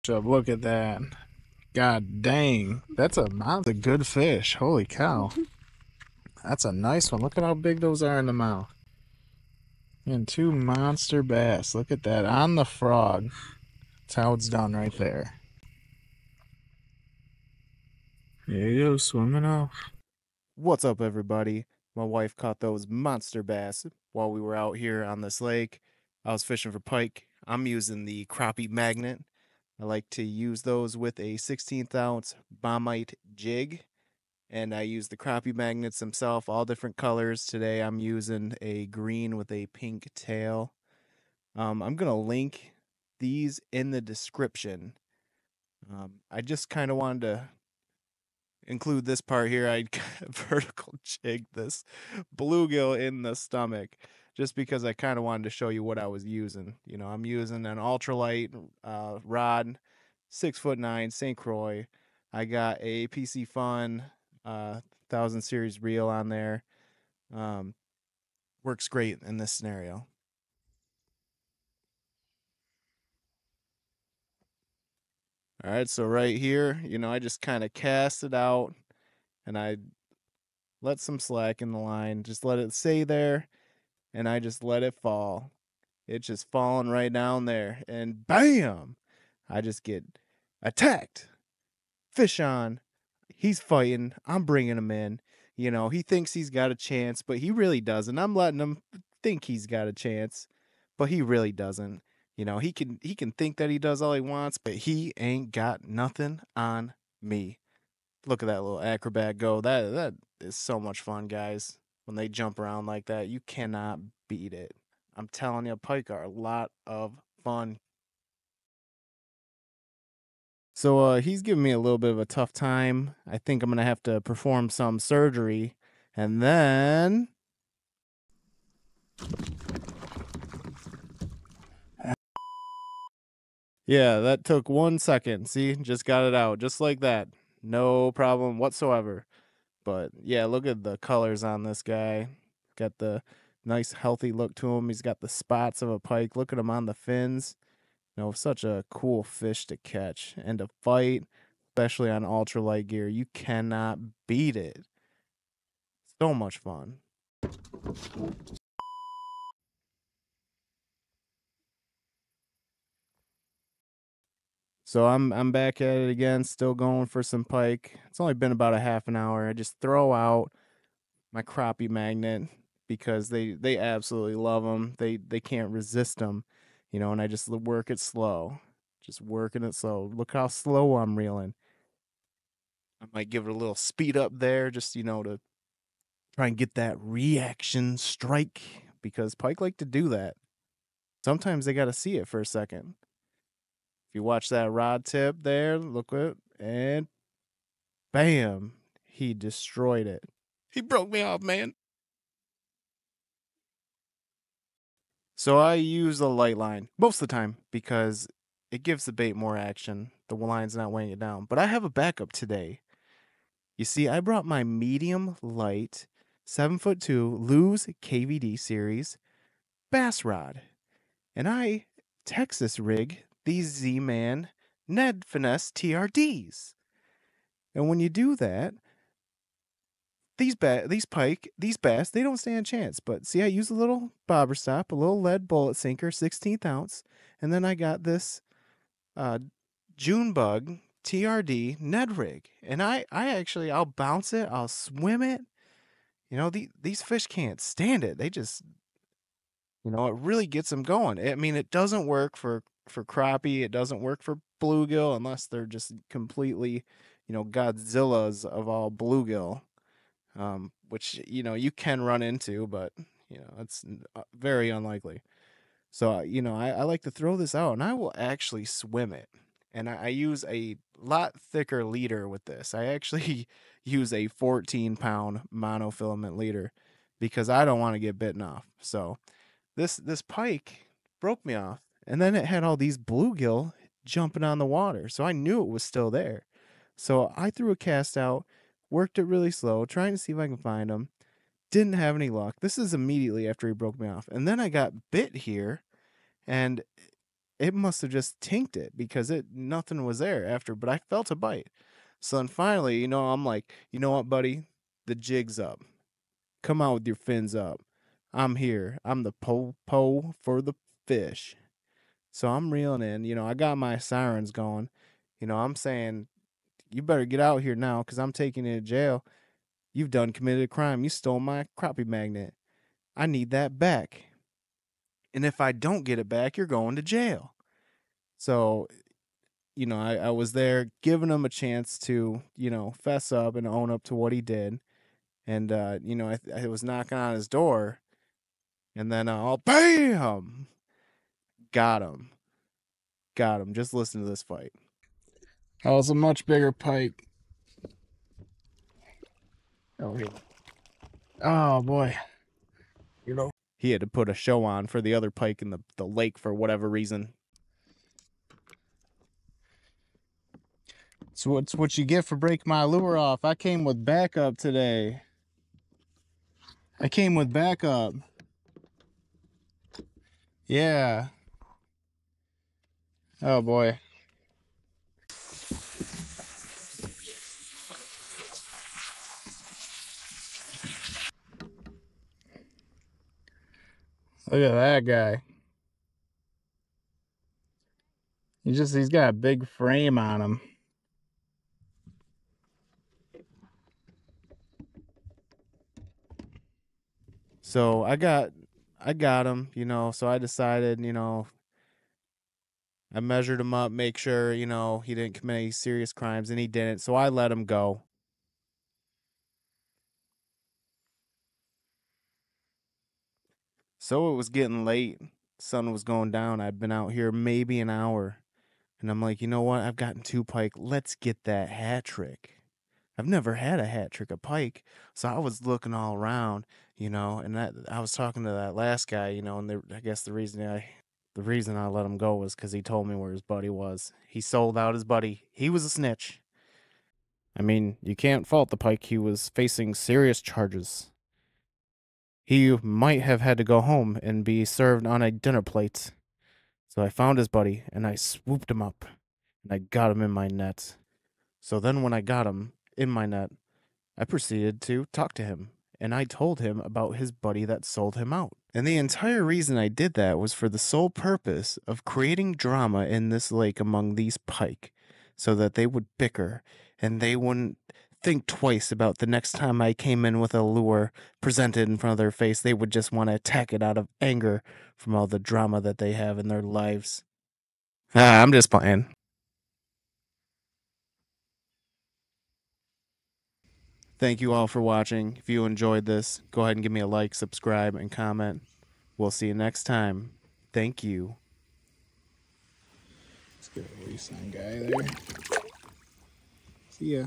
Look at that. God dang. That's a good fish. Holy cow. That's a nice one. Look at how big those are in the mouth. And 2 monster bass. Look at that. On the frog. That's how it's done right there. There you go, swimming off. What's up, everybody? My wife caught those monster bass while we were out here on this lake. I was fishing for pike. I'm using the Crappie magnet. I like to use those with a 16th ounce bombite jig. And I use the Crappie magnets themselves, all different colors. Today I'm using a green with a pink tail. I'm going to link these in the description. I just kind of wanted to include this part here. I vertical jigged this bluegill in the stomach just because I kind of wanted to show you what I was using. You know, I'm using an ultralight rod, 6'9" St. Croix. I got a Piscifun 1000 series reel on there. Works great in this scenario. All right, so right here, you know, I just kind of cast it out and I let some slack in the line, just let it stay there, and I just let it fall. It's just falling right down there, and bam! I just get attacked. Fish on. He's fighting. I'm bringing him in. You know, he thinks he's got a chance, but he really doesn't. I'm letting him think he's got a chance, but he really doesn't. You know, he can think that he does all he wants, but he ain't got nothing on me. Look at that little acrobat go. That is so much fun, guys. When they jump around like that, you cannot beat it. I'm telling you, pike are a lot of fun. So he's giving me a little bit of a tough time. I think I'm going to have to perform some surgery. And then... yeah, that took 1 second. See, just got it out. Just like that. No problem whatsoever. But yeah, look at the colors on this guy. Got the nice healthy look to him. He's got the spots of a pike. Look at him on the fins. You know, such a cool fish to catch and to fight, especially on ultralight gear. You cannot beat it. So much fun. So I'm back at it again, still going for some pike. It's only been about a half an hour. I just throw out my crappie magnet because they absolutely love them. They can't resist them, you know, and I just work it slow. Just working it slow. Look how slow I'm reeling. I might give it a little speed up there just, you know, to try and get that reaction strike because pike like to do that. Sometimes they got to see it for a second. If you watch that rod tip there, look at it, and bam, he destroyed it. He broke me off, man. So I use the light line most of the time because it gives the bait more action. The line's not weighing it down. But I have a backup today. You see, I brought my medium light 7'2" Lew's KVD series bass rod. And I Texas rig these Z-Man Ned Finesse TRDs. And when you do that, these pike, these bass, they don't stand a chance. But see, I use a little bobber stop, a little lead bullet sinker, 16th ounce, and then I got this June bug TRD Ned rig. And I'll bounce it, I'll swim it. You know, these fish can't stand it. They just, you know, it really gets them going. I mean, it doesn't work for crappie. It doesn't work for bluegill unless they're just completely, you know, Godzillas of all bluegill, which, you know, you can run into, but, you know, it's very unlikely. So, you know, I like to throw this out and I will actually swim it. And I use a lot thicker leader with this. I actually use a 14-pound monofilament leader because I don't want to get bitten off. So this pike broke me off. And then it had all these bluegill jumping on the water. So I knew it was still there. So I threw a cast out, worked it really slow, trying to see if I can find him. Didn't have any luck. This is immediately after he broke me off. And then I got bit here. And it must have just tinked it because nothing was there after, but I felt a bite. So then finally, I'm like, you know what, buddy? The jig's up. Come out with your fins up. I'm here. I'm the po for the fish. So I'm reeling in. I got my sirens going. I'm saying, you better get out here now because I'm taking you to jail. You've done committed a crime. You stole my crappie magnet. I need that back. And if I don't get it back, you're going to jail. So, I was there giving him a chance to, fess up and own up to what he did. And, I was knocking on his door. And then all bam! Got him. Just listen to this fight. That was a much bigger pike. Oh boy. He had to put a show on for the other pike in the lake for whatever reason. So what's what you get for breaking my lure off? I came with backup today. Yeah. Oh boy. Look at that guy. He's got a big frame on him. So I got him, so I decided, I measured him up, make sure, he didn't commit any serious crimes, and he didn't, so I let him go. So it was getting late. Sun was going down. I'd been out here maybe an hour. And I'm like, you know what? I've gotten 2 pike. Let's get that hat trick. I've never had a hat trick of pike. So I was looking all around, and I was talking to that last guy, and I guess the reason I let him go was because he told me where his buddy was. He sold out his buddy. He was a snitch. I mean, you can't fault the pike. He was facing serious charges. He might have had to go home and be served on a dinner plate. So I found his buddy, and I swooped him up, and I got him in my net. So then when I got him in my net, I proceeded to talk to him, and I told him about his buddy that sold him out. And the entire reason I did that was for the sole purpose of creating drama in this lake among these pike, so that they would bicker, and they wouldn't think twice about the next time I came in with a lure presented in front of their face. They would just want to attack it out of anger from all the drama that they have in their lives. I'm just playing. Thank you all for watching. If you enjoyed this, go ahead and give me a like, subscribe, and comment. We'll see you next time. Thank you. Let's get a release on guy there. See ya.